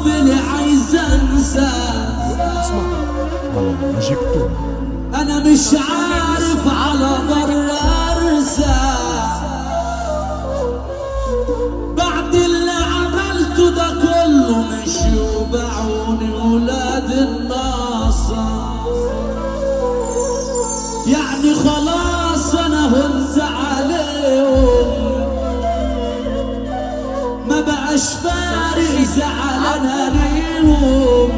اللي عايز انسى. انا مش عارف على بر ارسى بعد اللي عملته ده كله. مش يوبعوني ولاد الناصر، يعني خلاص انا هنت عليهم. ما بقاش فارق زعلان عليهم.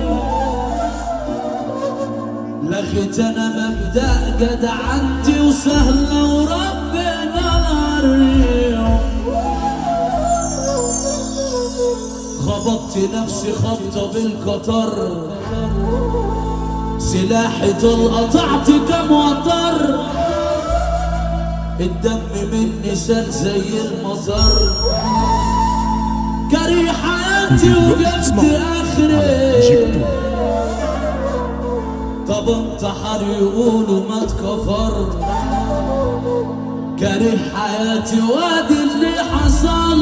لغيت انا مبدأ جدعنتي وسهلة وربنا نريهم. خبطت نفسي خبطة بالقطر، سلاحي قطعت كم وتر. الدم مني سال زي المطر، كاره حياتي وجبت اخري. طب انتحر يقولوا ما اتكفرت، كاره حياتي وادي اللي حصل.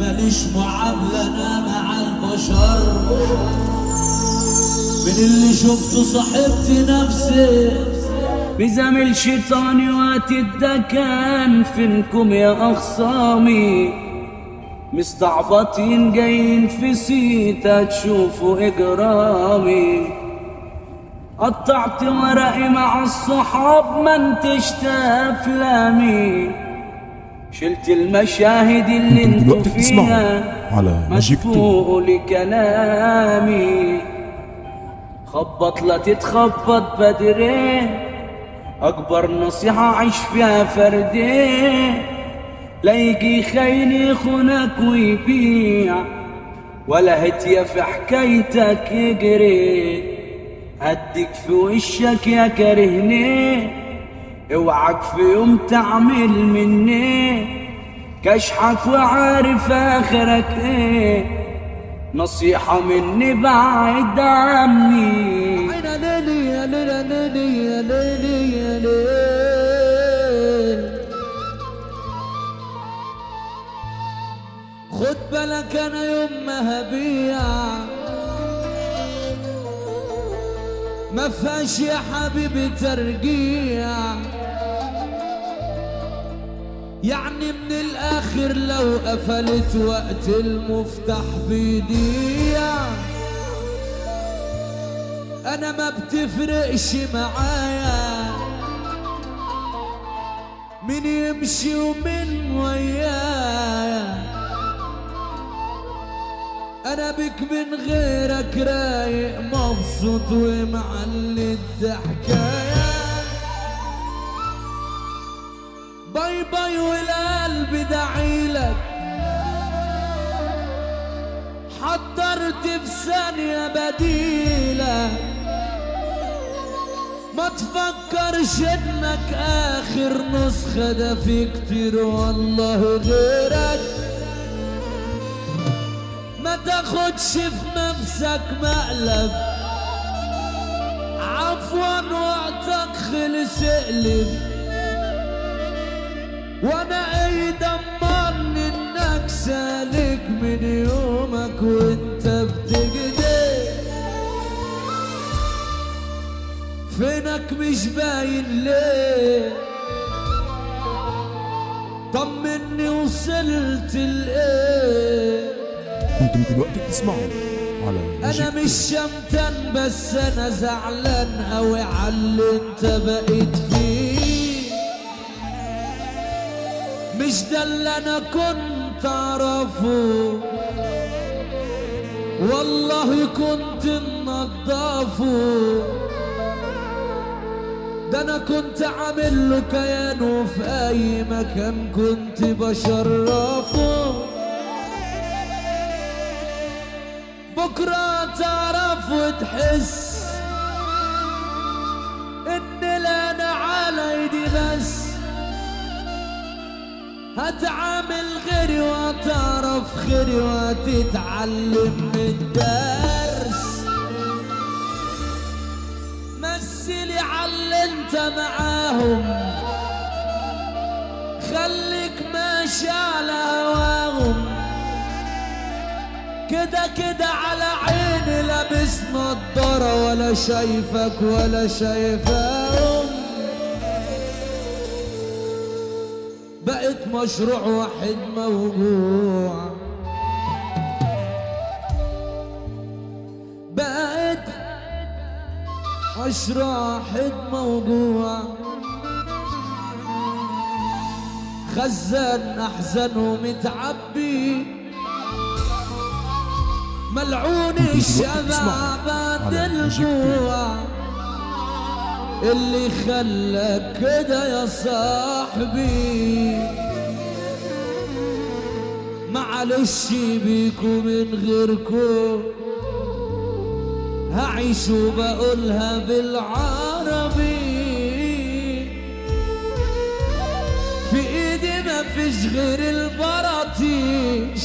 ماليش معاملة انا مع البشر، من اللي شفته صاحبت نفسي. بزمل شيطاني وقت الدكان فينكم يا اخصامي. مستعبطين جايين في سيتا تشوفوا اجرامي. قطعت ورقي مع الصحاب ما انتشت افلامي. شلت المشاهد اللي انتوا فيها مسبوق لكلامي. خبط لا تتخبط بدري، اكبر نصيحة عيش فيها فردي. لا يجي خاين يخونك ويبيع، ولا هتيا في حكايتك يجري. هديك في وشك يا كرهني، اوعك في يوم تعمل مني كشحك وعارف اخرك ايه. نصيحة مني بعد عني. عينا ليلي يا ليلي ليلي يا ليلي يا ليلي. خد بالك انا يوم ما هبيع ما فيهاش يا حبيبي ترجيع. يعني من الاخر لو قفلت وقت المفتاح بيضيع. انا ما بتفرقش معايا مين يمشي ومين ويايا. انا بك من غيرك رايق مبسوط ومعلي الضحكايه. باي باي والقلب دعيلك، حضرت في ثانية بديلة. ما تفكرش انك اخر نسخة، ده في كتير والله غيرك. ما تاخدش في نفسك مقلب، عفوا وقتك خلص اقلب. وانا ايه ضمني انك سالك من يومك وانت بتجدي. فينك مش باين ليه؟ طمني وصلت لايه؟ انتم دلوقتي بتسمعوا على انا مش شمتان بس انا زعلان اوي عاللي انت بقيت فيه. مش ده اللي انا كنت اعرفه، والله كنت منضفه. ده انا كنت عامل له كيان وفي اي مكان كنت بشرفه. بكره تعرف وتحس ان لا انا على ايدي بس. هتعامل غيري وهتعرف خيري وهتتعلم من الدرس. مثلي عاللي انت معاهم، خليك ماشي على هواهم. كده كده على عيني لابس نضارة، ولا شايفك ولا شايفاهم. بقيت مشروع واحد موجوع، بقيت مشروع واحد موجوع. خزان أحزن ومتعبي، ملعون الشبع بعد الجوع. اللي خلاك كده يا صاحبي، معلش بيكو من غيركو هعيش وبقولها بالعربي. في ايدي مفيش غير البراطيش،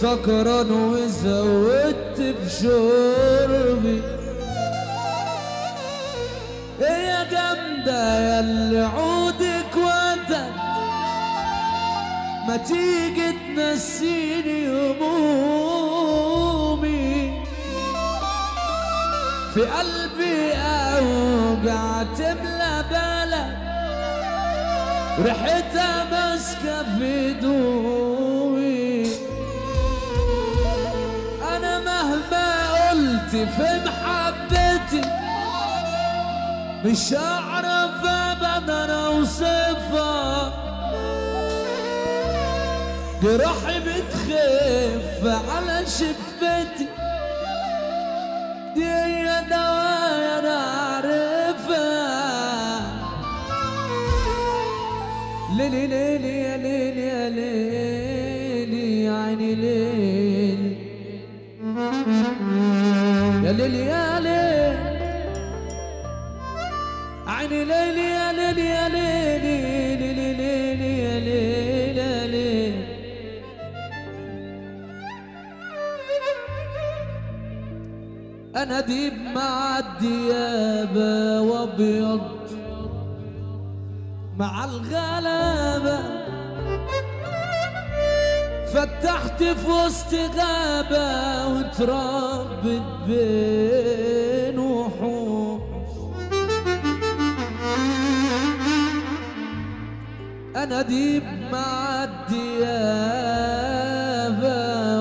سكران وزودت بشربي. يا جامدة ياللي عودك ودك، ما تيجي تنسيني همومي. في قلبي أوجع تملى بالك، ريحتها ماسكة في هدومي. أنا مهما قلت في محبتي مش هعرف ابدا اوصفها. جراحي بتخف على شفتي، دي هي دوايا انا عارفها. ليلي ليلي يا ليلي يا ليلي يا عيني ليلي يا ليلي يا ليلي عيني ليلي يا ليلي يا ليلي ليلي ليلي يا ليلي يا ليلي. أنا ديب مع الديابة وأبيض مع الغلابة، فتحت في وسط غابة وتربت بين وحوش. أنا ديب مع الديابة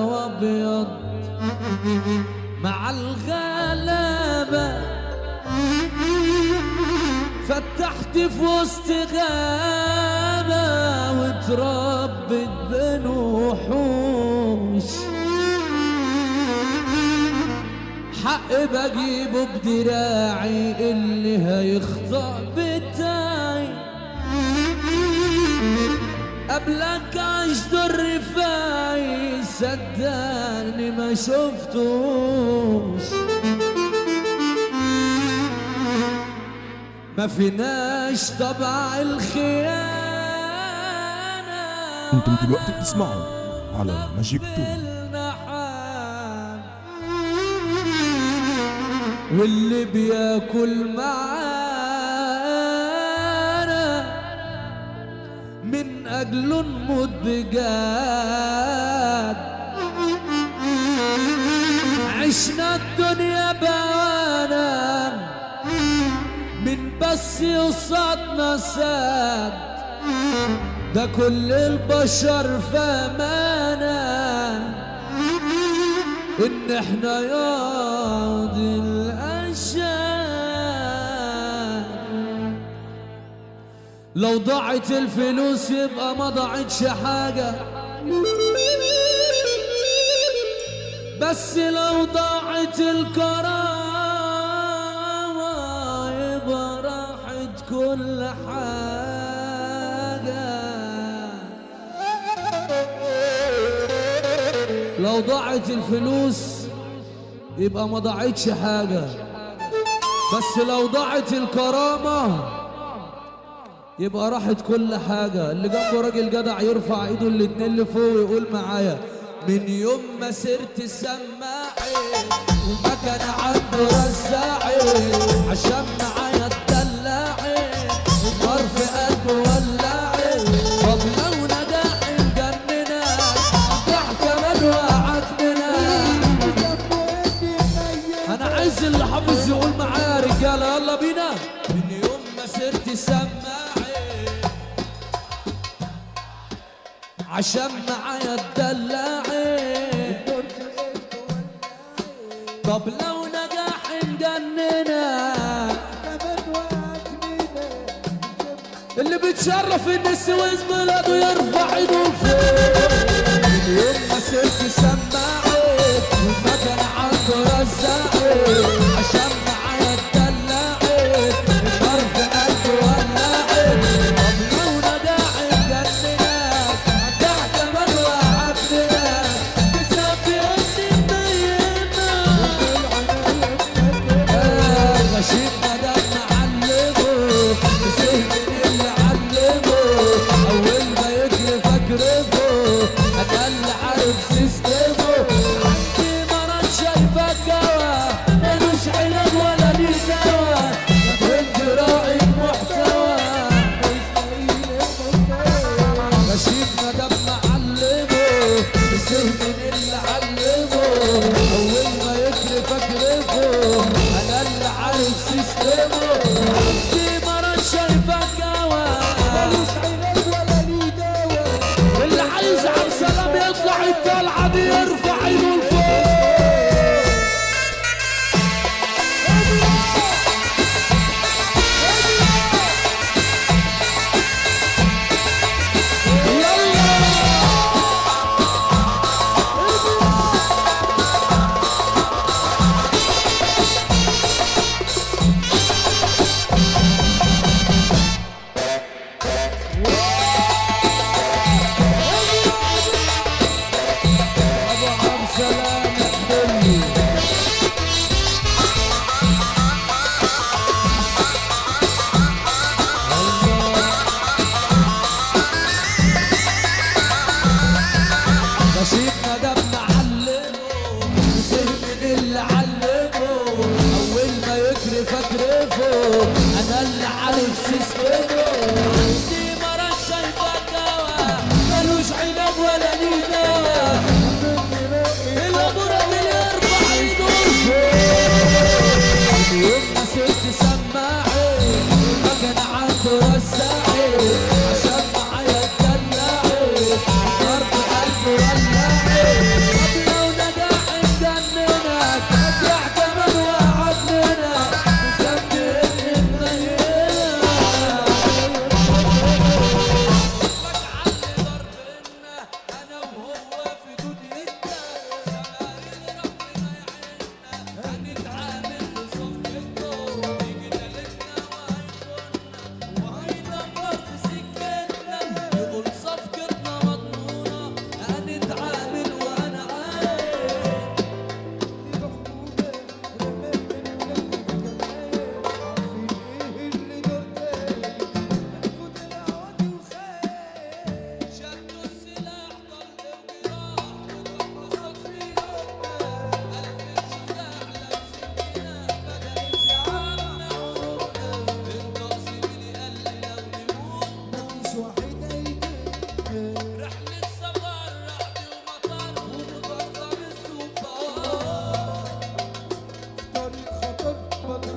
وأبيض مع الغلابة، فتحت في وسط غابة وتربت بين وحوش. حق بجيبه بدراعي اللي هيخطأ بتاعي. قبلك عشت الرفاعي، صدقني ما شفتوش. ما فيناش طبع الخيانة. انتم دلوقتي بتسمعوا على ماجيك تون. واللي بياكل معانا من أجله نموت بجد. عشنا الدنيا بوانا من بس يصادنا ساد. ده كل البشر فمانا إن احنا ياض الأشياء. لو ضاعت الفلوس يبقى ما ضاعتش حاجة، بس لو ضاعت الكرامة يبقى راحت كل حاجة. لو ضاعت الفلوس يبقى ما ضاعتش حاجة، بس لو ضاعت الكرامة يبقى راحت كل حاجة. اللي جنبه راجل جدع يرفع ايده الاتنين لفوق ويقول معايا: من يوم ما سرت سماعي وما كان عنده رزاعي، عشان معايا اتدلعي النار في قلبه ولعي. طب لو نجاحي مجننك ضحك كمان وقعت من عشان معايا الدلاعين. طب لو نجاح نجننا اللي بتشرف الناس واسم بلده يرفع ايده لفوق. يوم ما سبت سماعي ما كان عنده رزاعي عشان معايا الدلاعي النار في قلبي ولعت. طب لو نجاح نجنناك نجاح كمان وعدناك تسافي قدي مبينا غشيمنا ده نعلمه بسهل اللي علمه اول ما يجري فاكرفه انا اللي عارف سيستمه. عندي مرض شايفك جوا ملوش علاج ولا ليه دوا انت راعي المحتوى غشيمنا ده بنعلمه بسهل اللي علمه اول ما يجري فاكرفه انا اللي عارف سيستمه. عندي مرض شايفك جوا ملوش علاج ولا ليه دوا اللي عايز عبد سلام يطلع الطلعه دي يرفع ايده لفوق. غشيمنا ده بنعلمه بسهل اللي علمه اول ما يجري فاكرفه انا اللي عارف سيستمه. عندي مرض شايفك جوا ملوش علاج ولا ليه دوا الامراض اللي يرفع ايده لفوق. يوم ما سبت سماعي ما كان عنده رزاعي عشان معايا الدلاعي النار في قلبي ولعت. طب لو نجاح نجننك نجاح كمان وعدناك نصدق اني منيلك. لك علي ضربنا انا وهو في دنيتنا زمايل ربنا يعيننا هنتعامل في صفقته يجي ليلتنا وهيدمر في سكتنا يقول صفقتنا مضمونة هنتعامل وانا عارف. شدوا السلاح ضل وجراح وقصص فينا ألف شجاع لابسينا بدأت يا عم عروقنا النقص اللي قال لي لو نموت مفيش واحد هيجي رحلة سفر رعد ومطر ومطر السلطان طريق خطر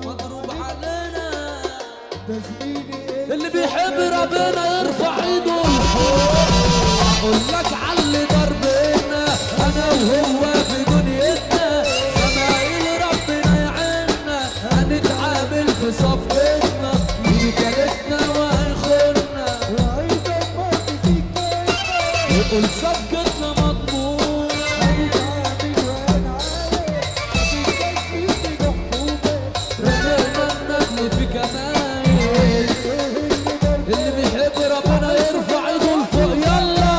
مضروب علينا اللي بيحب ربنا يرفع ايده لفوق. اقول لك علي ضربنا انا وهو في دنيتنا زمايل ربنا يعيننا هنتعامل في صفقتنا يجي تالتنا وهيخوننا وهيدمر في سكتنا يقول صفقتنا مضمونة هنتعامل وانا عارف مفيش تسليم رمينا النجم في كمايل اللي بيحب ربنا يرفع ايده لفوق يلا.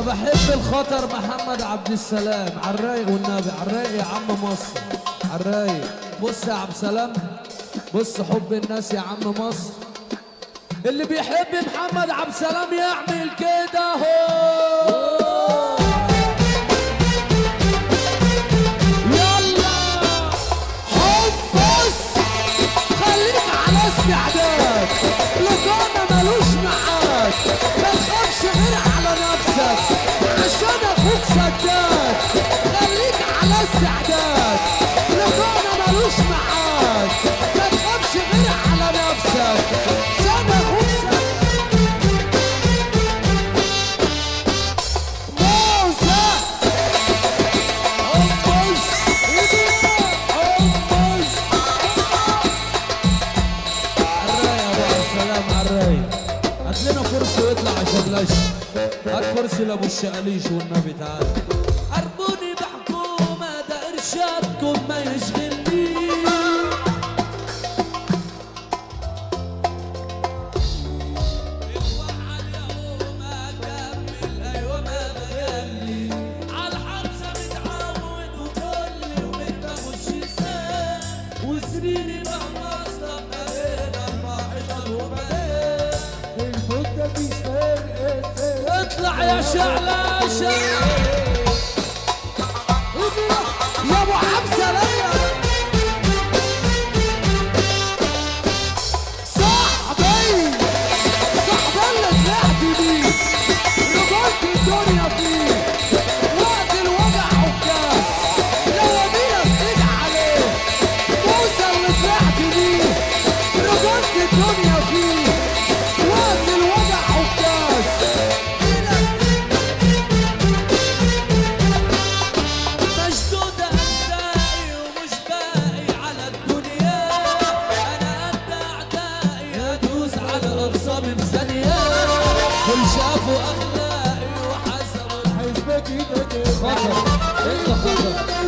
بحب الخطر محمد عبد السلام، عالرايق والنبي، عالرايق يا عم مصر، عالرايق. بص يا عبد السلام، بص حب الناس يا عم مصر. اللي بيحب محمد عبد السلام يعمل كده هو. يلا حب، بص خليك على استعداد، لقانا ملوش معاك، ما تخافش غير على نفسك عشان اخوك سداد. خليك على استعداد، لقانا ملوش معاك، ما تخافش غير على نفسك عشان اخوك سداد. موسى حبس حبس. عالرايق يا ابو عبد السلام، عالرايق. هات لنا كرسي ويطلع عشان لش. هات كرسي لابو الشقاليش والنبي تعالى. حربوني بحكومة ده ارشادكم ما يشغلنيش. الوحل يا ما كمل، ايوه ما بجلي عالحبسة متعود وكل يوم بخش سنة وسنيني مهما اصلا بقينا 14 وبقيت المدة مش فرقت. اطلع يا شعلاشة يا ابو عبد السلام. صاحبي صاحبي اللي طلعت بيه رجلت الدنيا فيه وقت الوجع والكاس لو ابينا سند عليه. موسى اللي طلعت بيه رجلت الدنيا فيه وقت الوجع والكاس. مشدودة أجزائي ومش باقي على الدنيا، أنا قد أعدائي أدوس على أغصابي بثانية. كل شافوا أخلاقي وحسبوا الحسبة كده. خطر، أنت خطر.